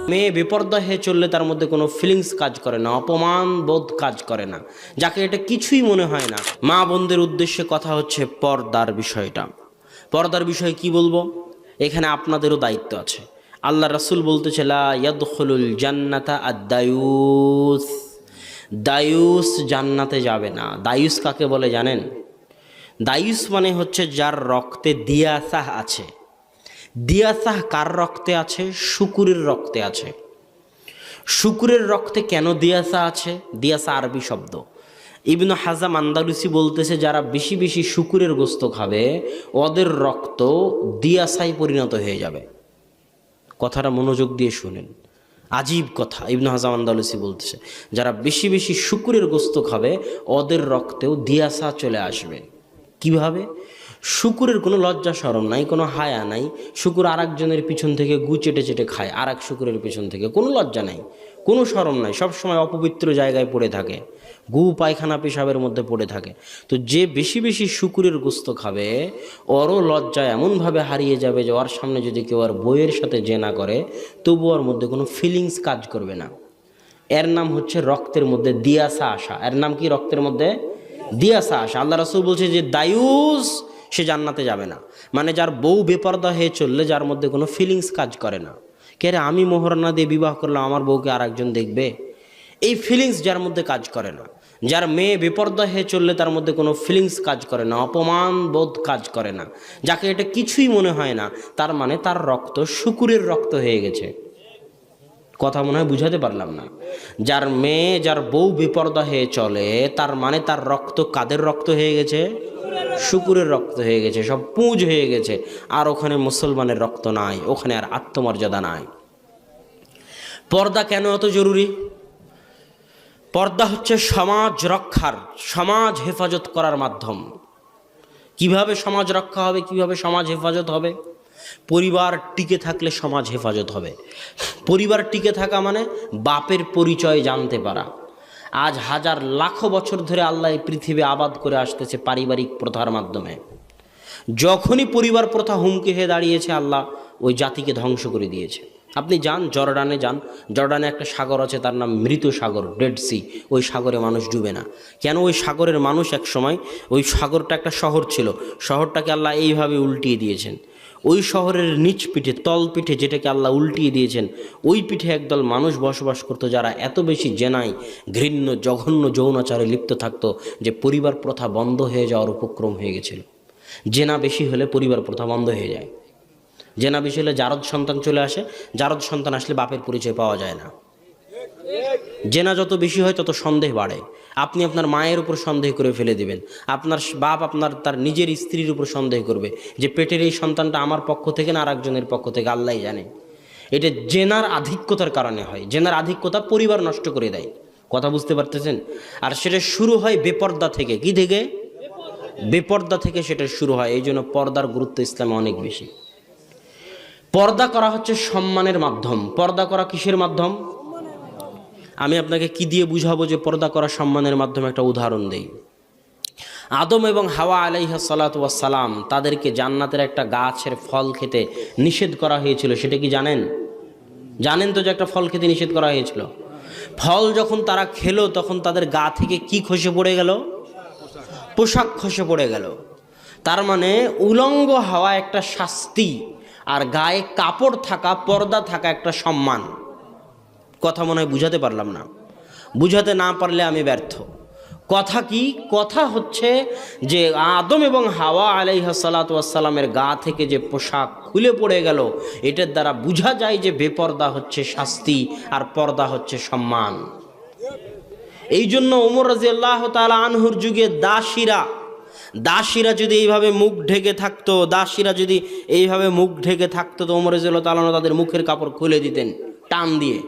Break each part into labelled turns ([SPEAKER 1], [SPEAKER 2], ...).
[SPEAKER 1] মেয়ে বেপরদা হয়ে চললে তার মধ্যে কোনো ফিলিংস কাজ করে না, অপমান বোধ কাজ করে না, যাকে এটা কিছুই মনে হয় না। মা বোনদের উদ্দেশ্যে কথা হচ্ছে পর্দার বিষয়টা। পর্দার বিষয়ে কি বলবো, এখানে আপনাদেরও দায়িত্ব আছে। আল্লাহ রাসূল বলতেছে লা ইয়াদখুলুল জান্নাতা আদ-দায়ুস, দায়ুস জান্নাতে যাবে না। দায়ুস কাকে বলে জানেন? দায়ুস মানে হচ্ছে যার রক্তে দিয়াসাহ আছে। দিয়াসাহ কার রক্তে আছে? শুকুরের রক্তে আছে। শুকুরের রক্তে কেন দিয়াসা আছে? দিয়াসা আরবি শব্দ। ইবনু হাজাম আন্দালুসি বলতেছে যারা বেশি বেশি শুকুরের গোস্ত খাবে ওদের রক্ত দিয়াসায় পরিণত হয়ে যাবে। কথাটা মনোযোগ দিয়ে শুনেন, আজীব কথা। ইবনু হাজাম আন্দালুসি বলতেছে যারা বেশি বেশি শুকুরের গোস্ত খাবে ওদের রক্তেও দিয়াসা চলে আসবে। কিভাবে? শুকুরের কোনো লজ্জা শরম নাই, কোনো হায়া নাই। শুকুর আর একজনের পিছন থেকে গু চেটে চেটে খায়, আর এক শুকুরের পিছন থেকে। কোনো লজ্জা নাই, কোনো শরম নাই, সবসময় অপবিত্র জায়গায় পড়ে থাকে, গু পায়খানা পেশাবের মধ্যে পড়ে থাকে। তো যে বেশি বেশি শুকুরের গোস্ত খাবে ওরও লজ্জা এমনভাবে হারিয়ে যাবে যে ওর সামনে যদি কেউ আর বইয়ের সাথে জেনা করে তবু ওর মধ্যে কোনো ফিলিংস কাজ করবে না। এর নাম হচ্ছে রক্তের মধ্যে দিয়াসা আসা। এর নাম কি? রক্তের মধ্যে দিয়াসা আসা। আল্লাহ রাসূল বলছে যে দায়ুস সে জান্নাতে যাবে না। মানে যার বউ বেপরদা হয়ে চললে যার মধ্যে কোনো ফিলিংস কাজ করে না। কে রে, আমি মোহরানা দিয়ে বিবাহ করলাম, আমার বউকে আর একজন দেখবে, এই ফিলিংস যার মধ্যে কাজ করে না। যার মেয়ে বেপরদা হয়ে চললে তার মধ্যে কোনো ফিলিংস কাজ করে না, অপমান বোধ কাজ করে না, যাকে এটা কিছুই মনে হয় না, তার মানে তার রক্ত শুকুরের রক্ত হয়ে গেছে। কথা মনে হয় বুঝাতে পারলাম না। যার মেয়ে, যার বউ বেপরদা হয়ে চলে তার মানে তার রক্ত কাদের রক্ত হয়ে গেছে? শুকুরের রক্ত হয়ে গেছে, সব পুঁজ হয়ে গেছে। আর ওখানে মুসলমানের রক্ত নাই, ওখানে আর আত্মমর্যাদা নাই। পর্দা কেন এত জরুরি? পর্দা হচ্ছে সমাজ রক্ষার, সমাজ হেফাজত করার মাধ্যম। কিভাবে সমাজ রক্ষা হবে, কিভাবে সমাজ হেফাজত হবে? পরিবার টিকে থাকলে সমাজ হেফাজত হবে। পরিবার টিকে থাকা মানে বাপের পরিচয় জানতে পারা। আজ হাজার লাখো বছর ধরে আল্লাহ এই পৃথিবী আবাদ করে আসতেছে পারিবারিক প্রথার মাধ্যমে। যখনই পরিবার প্রথা হুমকি হয়ে দাঁড়িয়েছে আল্লাহ ওই জাতিকে ধ্বংস করে দিয়েছে। আপনি যান জর্ডানে, যান, জর্ডানে একটা সাগর আছে তার নাম মৃত সাগর, ডেড সি। ওই সাগরে মানুষ ডুবে না কেন? ওই সাগরের মানুষ এক সময়, ওই সাগরটা একটা শহর ছিল, শহরটাকে আল্লাহ এইভাবে উল্টিয়ে দিয়েছেন। ওই শহরের নিচ পিঠে, তল পিঠে যেটাকে আল্লাহ উল্টিয়ে দিয়েছেন, ওই পিঠে একদল মানুষ বসবাস করতো যারা এত বেশি জেনায়, ঘৃণ্য জঘন্য যৌনাচারে লিপ্ত থাকতো যে পরিবার প্রথা বন্ধ হয়ে যাওয়ার উপক্রম হয়ে গেছিল। জেনা বেশি হলে পরিবার প্রথা বন্ধ হয়ে যায়। জেনা বেশি হলে জারদ সন্তান চলে আসে, জারদ সন্তান আসলে বাপের পরিচয় পাওয়া যায় না। জেনা যত বেশি হয় তত সন্দেহ বাড়ে। আপনি আপনার মায়ের উপর সন্দেহ করে ফেলে দিবেন, আপনার বাপ তার নিজের স্ত্রীর উপর সন্দেহ করবে যে পেটের এই সন্তানটা আমার পক্ষ থেকে না আর একজনের পক্ষ থেকে, আল্লাহই জানে। এটা জেনার আধিক্যতার কারণে হয়। জেনার আধিক্যতা পরিবার নষ্ট করে দেয়। কথা বুঝতে পারতেছেন? আর সেটা শুরু হয় বেপর্দা থেকে। কি থেকে? বেপর্দা থেকে সেটা শুরু হয়। এই জন্য পর্দার গুরুত্ব ইসলামে অনেক বেশি। পর্দা করা হচ্ছে সম্মানের মাধ্যম। পর্দা করা কিসের মাধ্যম? আমি আপনাকে কি দিয়ে বুঝাবো যে পর্দা করা সম্মানের মাধ্যমে? একটা উদাহরণ দেই। আদম এবং হাওয়া আলাইহিস সালাতু ওয়াস সালাম, তাদেরকে জান্নাতের একটা গাছের ফল খেতে নিষেধ করা হয়েছিল। সেটা কি জানেন? জানেন তো যে একটা ফল খেতে নিষেধ করা হয়েছিল। ফল যখন তারা খেলো তখন তাদের গা থেকে কি খসে পড়ে গেল? পোশাক খসে পড়ে গেল। তার মানে উলঙ্গ হওয়া একটা শাস্তি, আর গায়ে কাপড় থাকা, পর্দা থাকা একটা সম্মান। কথা মনে হয় বুঝাতে পারলাম না। বুঝাতে না পারলে আমি ব্যর্থ। কথা কি? কথা হচ্ছে যে আদম এবং হাওয়া আলাইহিস সালাতু ওয়াস সালামের গা থেকে যে পোশাক খুলে পড়ে গেল, এটার দ্বারা বোঝা যায় যে বেপর্দা হচ্ছে শাস্তি আর পর্দা হচ্ছে সম্মান। এই জন্য ওমর রাদিয়াল্লাহু তাআলা আনহুর যুগে দাসীরা যদি এইভাবে মুখ ঢেকে থাকতো, দাসীরা যদি এইভাবে মুখ ঢেকে থাকতো তো ওমর রাদিয়াল্লাহু তাআলা তাদের মুখের কাপড় খুলে দিতেন টান দিয়ে।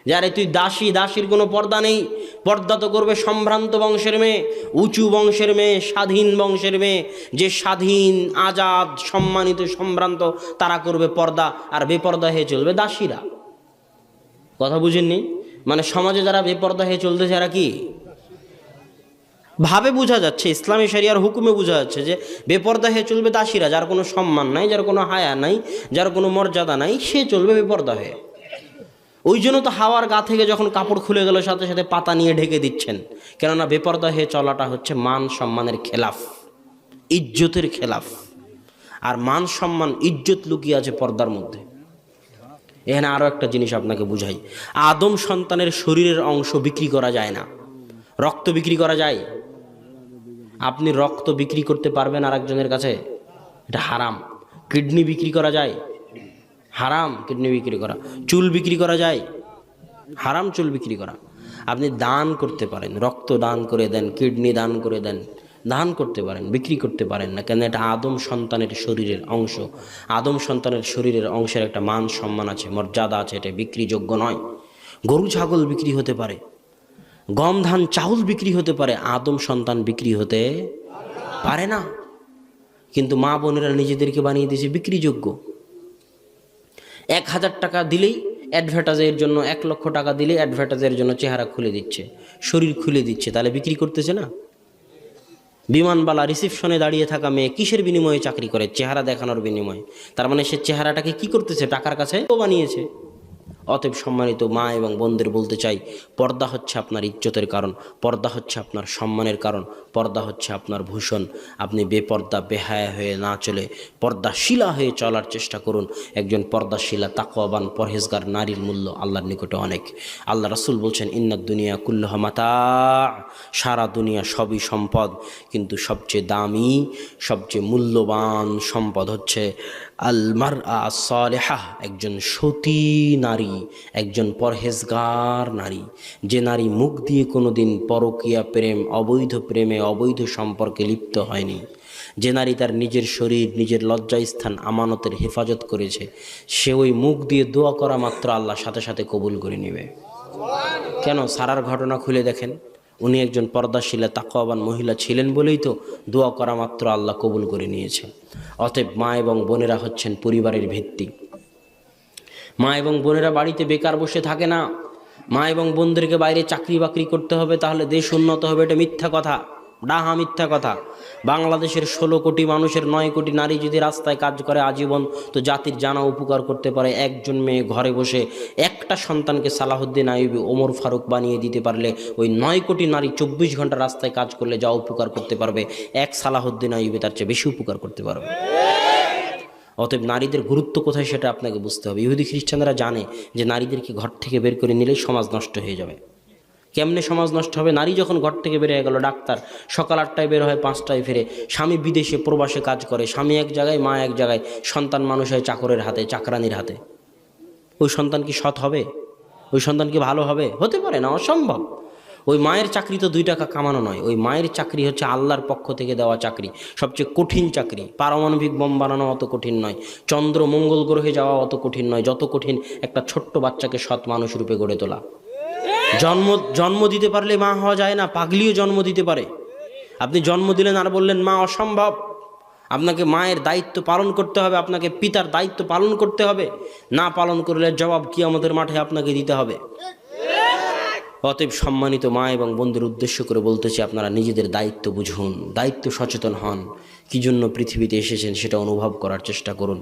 [SPEAKER 1] যারে তুই দাসী, দাসীর কোনো পর্দা নেই। পর্দা তো করবে সম্ভ্রান্ত বংশের মেয়ে, উঁচু বংশের মেয়ে, স্বাধীন বংশের মেয়ে। যে স্বাধীন, আজাদ, সম্মানিত, সম্ভ্রান্ত, তারা করবে পর্দা, আর বেপর্দা হয়ে চলবে দাসীরা। কথা বুঝেননি? মানে সমাজে যারা বেপর্দা হয়ে চলতেছে এরা কি? ভাবে বোঝা যাচ্ছে, ইসলামী শরিয়ার হুকুমে বোঝা যাচ্ছে যে বেপর্দা হয়ে চলবে দাসীরা, যার কোনো সম্মান নাই, যার কোনো হায়া নাই, যার কোনো মর্যাদা নাই, সে চলবে বেপর্দা হয়ে। ওই জন্য তো হাওয়ার গা থেকে যখন কাপড় খুলে গেল সাথে সাথে পাতা নিয়ে ঢেকে দিচ্ছেন, কেননা বেপর্দা হয়ে চলাটা হচ্ছে মান সম্মানের খেলাফ, ইজ্জতের খেলাফ। আর মান সম্মান ইজ্জত লুকিয়ে আছে পর্দার মধ্যে। এখানে আরও একটা জিনিস আপনাকে বুঝাই, আদম সন্তানের শরীরের অংশ বিক্রি করা যায় না। রক্ত বিক্রি করা যায়? আপনি রক্ত বিক্রি করতে পারবেন আরেকজনের কাছে? এটা হারাম। কিডনি বিক্রি করা যায়? হারাম কিডনি বিক্রি করা। চুল বিক্রি করা যায়? হারাম চুল বিক্রি করা। আপনি দান করতে পারেন, রক্ত দান করে দেন, কিডনি দান করে দেন, দান করতে পারেন, বিক্রি করতে পারেন না, কেন এটা আদম সন্তানের শরীরের অংশ। আদম সন্তানের শরীরের অংশের একটা মান সম্মান আছে, মর্যাদা আছে, এটা বিক্রিযোগ্য নয়। গরু ছাগল বিক্রি হতে পারে, গম ধান চাউল বিক্রি হতে পারে, আদম সন্তান বিক্রি হতে পারে না। কিন্তু মা বোনেরা নিজেদেরকে বানিয়ে দিয়েছে বিক্রিযোগ্য। 1000 টাকা দিলেই অ্যাডভার্টাইজের জন্য, 1 লক্ষ টাকা দিলেই অ্যাডভার্টাইজের জন্য চেহারা খুলে দিচ্ছে, শরীর খুলে দিচ্ছে, তাহলে বিক্রি করতেছে না? বিমানবালা রিসিপশনে দাঁড়িয়ে থাকা মেয়ে কিসের বিনিময়ে চাকরি করে? চেহারা দেখানোর বিনিময়ে। তার মানে সে চেহারাটাকে কি করতেছে? টাকার কাছে ও বানিয়েছে। অতএব সম্মানিত মা এবং বোনদের বলতে চাই, পর্দা হচ্ছে আপনার ইজ্জতের কারণ, পর্দা হচ্ছে আপনার সম্মানের কারণ, পর্দা হচ্ছে আপনার ভূষণ। আপনি বেপর্দা বেহায়া হয়ে না চলে পর্দাশীলা হয়ে চলার চেষ্টা করুন। একজন পর্দাশীলা তাকওয়াবান পরহেজগার নারীর মূল্য আল্লাহর নিকটে অনেক। আল্লাহ রাসূল বলছেন, ইন্নাদ দুনিয়া কুল্লুহা মাতা, সারা দুনিয়া সবই সম্পদ, কিন্তু সবচেয়ে দামি, সবচেয়ে মূল্যবান সম্পদ হচ্ছে আল মারআ সালিহাহ, একজন সতী নারী, একজন পরহেজগার নারী। যে নারী মুখ দিয়ে কোনোদিন পরকীয়া প্রেম, অবৈধ প্রেমে, অবৈধ সম্পর্কে লিপ্ত হয়নি, যে নারী তার নিজের শরীর, নিজের লজ্জাস্থান আমানতের হেফাজত করেছে, সে ওই মুখ দিয়ে দোয়া করা মাত্র আল্লাহ সাথে সাথে কবুল করে নেবে। কেন? সারার ঘটনা খুলে দেখেন, উনি একজন পর্দাশীলা তাকওয়াবান মহিলা ছিলেন বলেই তো দোয়া করা মাত্র আল্লাহ কবুল করে নিয়েছে। অতএব মা এবং বোনেরা হচ্ছেন পরিবারের ভিত্তি। মা এবং বোনেরা বাড়িতে বেকার বসে থাকে না। মা এবং বোনদেরকে বাইরে চাকরি বাকরি করতে হবে তাহলে দেশ উন্নত হবে, এটা মিথ্যা কথা, ডাহা মিথ্যা কথা। বাংলাদেশের 16 কোটি মানুষের 9 কোটি নারী যদি রাস্তায় কাজ করে আজীবন, তো জাতির জানা উপকার করতে পারে। একজন মেয়ে ঘরে বসে একটা সন্তানকে সালাহুদ্দিন আইয়ুবী, ওমর ফারুক বানিয়ে দিতে পারলে, ওই 9 কোটি নারী 24 ঘন্টা রাস্তায় কাজ করলে যা উপকার করতে পারবে, এক সালাহুদ্দিন আইয়ুবী তার চেয়ে বেশি উপকার করতে পারবে। অতএব নারীদের গুরুত্ব কোথায় সেটা আপনাকে বুঝতে হবে। ইহুদি খ্রিস্টানরা জানে যে নারীদেরকে ঘর থেকে বের করে নিলেই সমাজ নষ্ট হয়ে যাবে। কেমনে সমাজ নষ্ট হবে? নারী যখন ঘর থেকে বের হয়ে গেল, ডাক্তার সকাল 8টায় বের হয়, 5টায় ফিরে, স্বামী বিদেশে প্রবাসে কাজ করে, স্বামী এক জায়গায়, মা এক জায়গায়, সন্তান মানুষ হয় চাকরের হাতে, চাকরানির হাতে। ওই সন্তান কি সৎ হবে? ওই সন্তান কি ভালো হবে? হতে পারে না, অসম্ভব। ওই মায়ের চাকরি তো 2 টাকা কামানো নয়, ওই মায়ের চাকরি হচ্ছে আল্লাহর পক্ষ থেকে দেওয়া চাকরি, সবচেয়ে কঠিন চাকরি। পারমাণবিক বোম বানানো অত কঠিন নয়, চন্দ্র মঙ্গল গ্রহে যাওয়া অত কঠিন নয়, যত কঠিন একটা ছোট্ট বাচ্চাকে সৎ মানুষ রূপে গড়ে তোলা। জন্ম দিতে পারলে মা হওয়া যায় না, পাগলিও জন্ম দিতে পারে। আপনি জন্ম দিলেন আর বললেন মা, অসম্ভব। আপনাকে মায়ের দায়িত্ব পালন করতে হবে, আপনাকে পিতার দায়িত্ব পালন করতে হবে। না পালন করলে জবাব কিয়ামতের মাঠে আপনাকে দিতে হবে। অতএব সম্মানিত মা এবং বন্ধুদের উদ্দেশ্য করে বলতেছি, আপনারা নিজেদের দায়িত্ব বুঝুন, দায়িত্ব সচেতন হন, কী জন্য পৃথিবীতে এসেছেন সেটা অনুভব করার চেষ্টা করুন।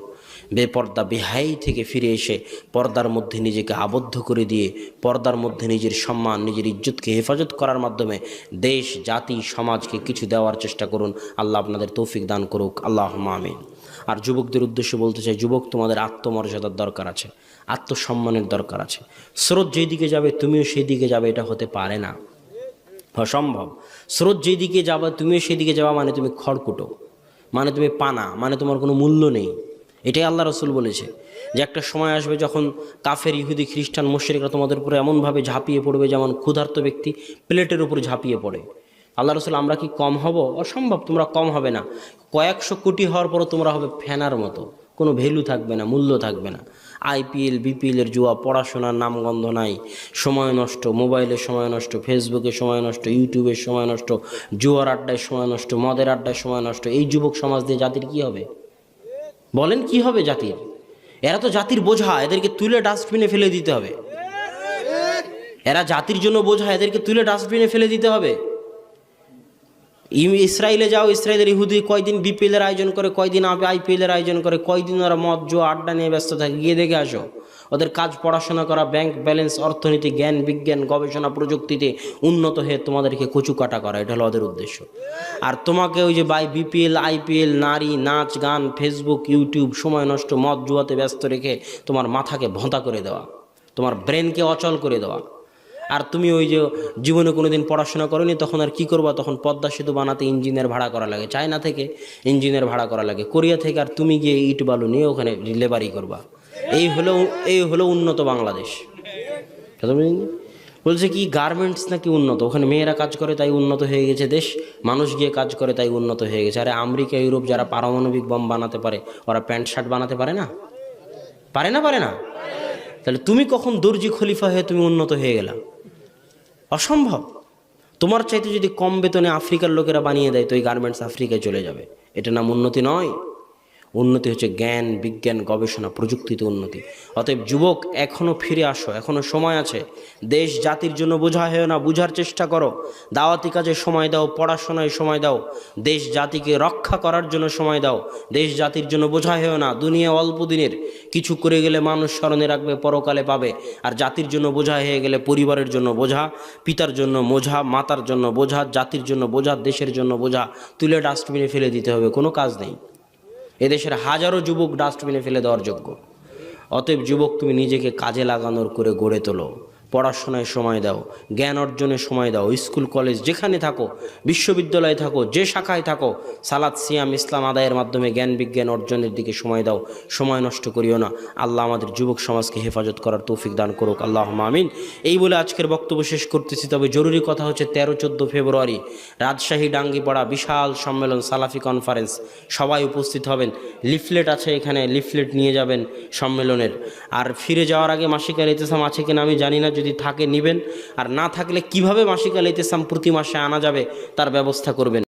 [SPEAKER 1] বেপর্দা বেহাই থেকে ফিরে এসে পর্দার মধ্যে নিজেকে আবদ্ধ করে দিয়ে, পর্দার মধ্যে নিজের সম্মান, নিজের ইজ্জতকে হেফাজত করার মাধ্যমে দেশ, জাতি, সমাজকে কিছু দেওয়ার চেষ্টা করুন। আল্লাহ আপনাদের তৌফিক দান করুক, আল্লাহুম্মা আমিন। আর যুবকদের উদ্দেশ্যে বলতে চাই, যুবক, তোমাদের আত্মমর্যাদার দরকার আছে, আত্মসম্মানের দরকার আছে। স্রোত যেই দিকে যাবে তুমিও সেই দিকে যাবে, এটা হতে পারে না, অসম্ভব। স্রোত যেই দিকে যাবে তুমিও সেই দিকে যাবা মানে তুমি খড়কুটো, মানে তুমি পানা, মানে তোমার কোনো মূল্য নেই। এটাই আল্লাহ রসুল বলেছে যে একটা সময় আসবে যখন কাফের, ইহুদি, খ্রিস্টান, মুশরিকরা তোমাদের উপরে এমনভাবে ঝাঁপিয়ে পড়বে যেমন ক্ষুধার্ত ব্যক্তি প্লেটের উপরে ঝাঁপিয়ে পড়ে। আল্লাহ রসুল, আমরা কি কম হব? অসম্ভব, তোমরা কম হবে না। কয়েকশো কোটি হওয়ার পরও তোমরা হবে ফ্যানার মতো, কোনো ভ্যালু থাকবে না, মূল্য থাকবে না। আইপিএল, বিপিএলের জুয়া, পড়াশোনার নামগন্ধ নাই, সময় নষ্ট, মোবাইলে সময় নষ্ট, ফেসবুকে সময় নষ্ট, ইউটিউবের সময় নষ্ট, জুয়ার আড্ডায় সময় নষ্ট, মদের আড্ডায় সময় নষ্ট। এই যুবক সমাজ দিয়ে জাতির কি হবে? বলেন কি হবে জাতির? এরা তো জাতির বোঝা, এদেরকে তুলে ডাস্টবিনে ফেলে দিতে হবে। এরা জাতির জন্য বোঝা, এদেরকে তুলে ডাস্টবিনে ফেলে দিতে হবে। ইসরায়েলে যাও, ইসরায়েলের ইহুদি কয়দিন বিপিএলের আয়োজন করে, কয়দিন আইপিএলের আয়োজন করে, কয়দিন ওরা মদ জুয়া আড্ডা নিয়ে ব্যস্ত থাকে, গিয়ে দেখে আসো। ওদের কাজ পড়াশোনা করা, ব্যাংক ব্যালেন্স, অর্থনীতি, জ্ঞান বিজ্ঞান, গবেষণা প্রযুক্তিতে উন্নত হয়ে তোমাদেরকে কচু কাটা করা, এটা হলো ওদের উদ্দেশ্য। আর তোমাকে ওই যে বিপিএল আইপিএল, নারী, নাচ গান, ফেসবুক ইউটিউব, সময় নষ্ট, মদ জুয়াতে ব্যস্ত রেখে তোমার মাথাকে ভোঁতা করে দেওয়া, তোমার ব্রেনকে অচল করে দেওয়া। আর তুমি ওই যে জীবনে কোনোদিন পড়াশোনা করোনি, তখন আর কি করবা? তখন পদ্মা সেতু বানাতে ইঞ্জিনিয়ার ভাড়া করা লাগে, চায়না থেকে ইঞ্জিনিয়ার ভাড়া করা লাগে, কোরিয়া থেকে, আর তুমি গিয়ে ইট বালু নিয়ে ওখানে লেবারি করবা। এই হলো উন্নত বাংলাদেশ। কথা বুঝিনি? বলছে কি গার্মেন্টস নাকি উন্নত, ওখানে মেয়েরা কাজ করে তাই উন্নত হয়ে গেছে দেশ, মানুষ গিয়ে কাজ করে তাই উন্নত হয়ে গেছে। আরে আমেরিকা ইউরোপ যারা পারমাণবিক বম বানাতে পারে, ওরা প্যান্ট শার্ট বানাতে পারে না? পারে না? তাহলে তুমি কখন দর্জি খলিফা হয়ে তুমি উন্নত হয়ে গেলা? অসম্ভব। তোমার চাইতে যদি কম বেতনে আফ্রিকার লোকেরা বানিয়ে দেয় তো এই গার্মেন্টস আফ্রিকায় চলে যাবে। এটা নাম উন্নতি নয়। উন্নতি হচ্ছে জ্ঞান বিজ্ঞান গবেষণা প্রযুক্তিতে উন্নতি। অতএব যুবক, এখনও ফিরে আসো, এখনও সময় আছে। দেশ জাতির জন্য বোঝা হয়েও না, বুঝার চেষ্টা করো। দাওয়াতি কাজে সময় দাও, পড়াশোনায় সময় দাও, দেশ জাতিকে রক্ষা করার জন্য সময় দাও। দেশ জাতির জন্য বোঝা হয়েও না। দুনিয়া অল্প দিনের, কিছু করে গেলে মানুষ স্মরণে রাখবে, পরকালে পাবে। আর জাতির জন্য বোঝা হয়ে গেলে পরিবারের জন্য বোঝা, পিতার জন্য বোঝা, মাতার জন্য বোঝা, জাতির জন্য বোঝা, দেশের জন্য বোঝা তুলে ডাস্টবিনে ফেলে দিতে হবে, কোনো কাজ নেই। এদেশের হাজারো যুবক ডাস্টবিনে ফেলে দেওয়ার যোগ্য। অতএব যুবক, তুমি নিজেকে কাজে লাগানোর করে গড়ে তোলো, পড়াশোনায় সময় দাও, জ্ঞান অর্জনের সময় দাও। স্কুল কলেজ যেখানে থাকো, বিশ্ববিদ্যালয়ে থাকো, যে শাখায় থাকো, সালাত সিয়াম ইসলাম আদায়ের মাধ্যমে জ্ঞান বিজ্ঞান অর্জনের দিকে সময় দাও, সময় নষ্ট করিও না। আল্লাহ আমাদের যুবক সমাজকে হেফাজত করার তৌফিক দান করুক, আল্লাহুম্মা আমিন। এই বলে আজকের বক্তব্য শেষ করতেছি। তবে জরুরি কথা হচ্ছে 13-14 ফেব্রুয়ারি রাজশাহী ডাঙ্গিপাড়া বিশাল সম্মেলন, সালাফি কনফারেন্স, সবাই উপস্থিত হবেন। লিফলেট আছে এখানে, লিফলেট নিয়ে যাবেন সম্মেলনের। আর ফিরে যাওয়ার আগে মাসিক আল ইতিসাম আছে কিনা আমি জানি না, যদি থাকে নেবেন, আর না থাকলে কিভাবে মাসিক আল ইতিসাম প্রতি মাসে আনা যাবে তার ব্যবস্থা করবেন।